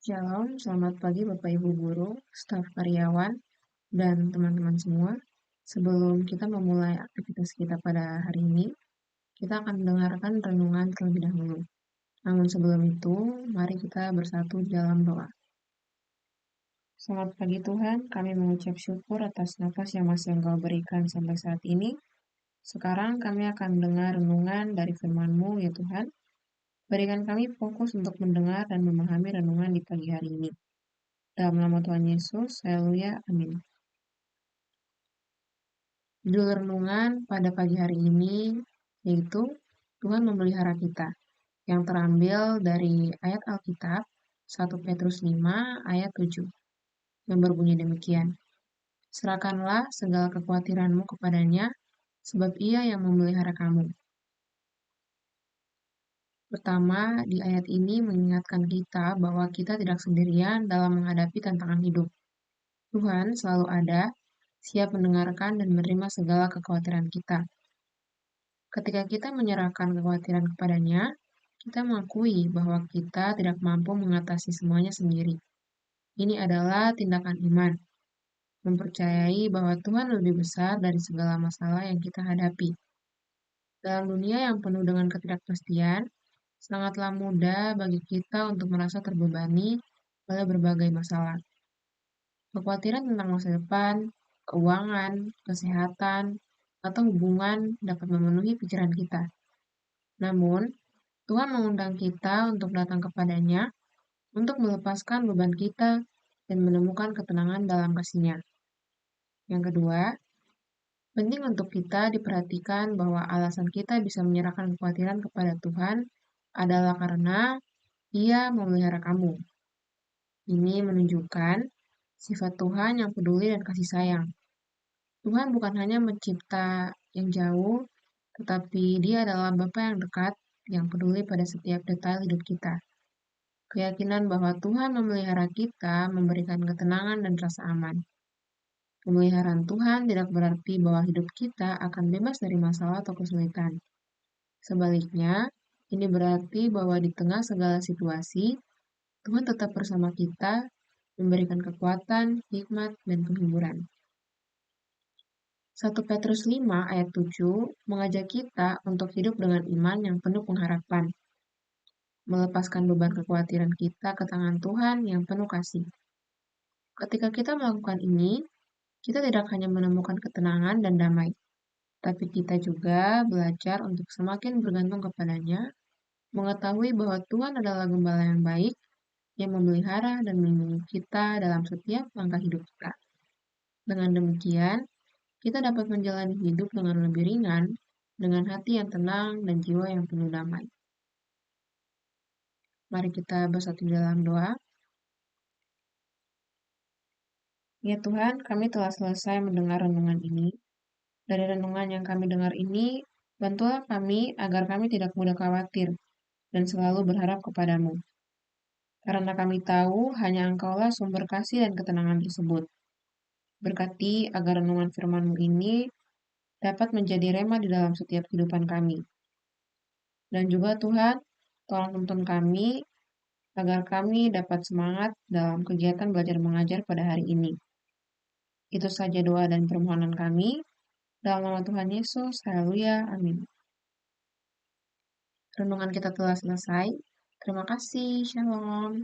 Shalom, selamat pagi Bapak Ibu Guru, staf karyawan, dan teman-teman semua. Sebelum kita memulai aktivitas kita pada hari ini, kita akan mendengarkan renungan terlebih dahulu. Namun sebelum itu, mari kita bersatu di dalam doa. Selamat pagi Tuhan, kami mengucap syukur atas nafas yang masih Engkau berikan sampai saat ini. Sekarang kami akan mendengar renungan dari firman-Mu ya Tuhan. Berikan kami fokus untuk mendengar dan memahami renungan di pagi hari ini. Dalam nama Tuhan Yesus, haleluya, amin. Judul renungan pada pagi hari ini yaitu Tuhan memelihara kita, yang terambil dari ayat Alkitab 1 Petrus 5 ayat 7, yang berbunyi demikian. Serahkanlah segala kekhawatiranmu kepadanya, sebab ia yang memelihara kamu. Pertama, di ayat ini mengingatkan kita bahwa kita tidak sendirian dalam menghadapi tantangan hidup. Tuhan selalu ada, siap mendengarkan dan menerima segala kekhawatiran kita. Ketika kita menyerahkan kekhawatiran kepadanya, kita mengakui bahwa kita tidak mampu mengatasi semuanya sendiri. Ini adalah tindakan iman, mempercayai bahwa Tuhan lebih besar dari segala masalah yang kita hadapi. Dalam dunia yang penuh dengan ketidakpastian, sangatlah mudah bagi kita untuk merasa terbebani oleh berbagai masalah. Kekhawatiran tentang masa depan, keuangan, kesehatan, atau hubungan dapat memenuhi pikiran kita. Namun, Tuhan mengundang kita untuk datang kepadanya, untuk melepaskan beban kita dan menemukan ketenangan dalam kasih-Nya. Yang kedua, penting untuk kita diperhatikan bahwa alasan kita bisa menyerahkan kekhawatiran kepada Tuhan adalah karena Ia memelihara kamu. Ini menunjukkan sifat Tuhan yang peduli dan kasih sayang. Tuhan bukan hanya mencipta yang jauh, tetapi Dia adalah Bapa yang dekat, yang peduli pada setiap detail hidup kita. Keyakinan bahwa Tuhan memelihara kita memberikan ketenangan dan rasa aman. Pemeliharaan Tuhan tidak berarti bahwa hidup kita akan bebas dari masalah atau kesulitan. Sebaliknya, ini berarti bahwa di tengah segala situasi, Tuhan tetap bersama kita, memberikan kekuatan, hikmat, dan penghiburan. 1 Petrus 5 ayat 7 mengajak kita untuk hidup dengan iman yang penuh pengharapan, melepaskan beban kekhawatiran kita ke tangan Tuhan yang penuh kasih. Ketika kita melakukan ini, kita tidak hanya menemukan ketenangan dan damai, tapi kita juga belajar untuk semakin bergantung kepadanya, mengetahui bahwa Tuhan adalah gembala yang baik, yang memelihara dan melindungi kita dalam setiap langkah hidup kita. Dengan demikian, kita dapat menjalani hidup dengan lebih ringan, dengan hati yang tenang dan jiwa yang penuh damai. Mari kita bersatu dalam doa. Ya Tuhan, kami telah selesai mendengar renungan ini. Dari renungan yang kami dengar ini, bantulah kami agar kami tidak mudah khawatir dan selalu berharap kepadamu. Karena kami tahu hanya Engkaulah sumber kasih dan ketenangan tersebut. Berkati agar renungan firman-Mu ini dapat menjadi rema di dalam setiap kehidupan kami. Dan juga Tuhan, tolong tuntun kami agar kami dapat semangat dalam kegiatan belajar mengajar pada hari ini. Itu saja doa dan permohonan kami. Dalam nama Tuhan Yesus, haleluya, amin. Renungan kita telah selesai. Terima kasih, shalom.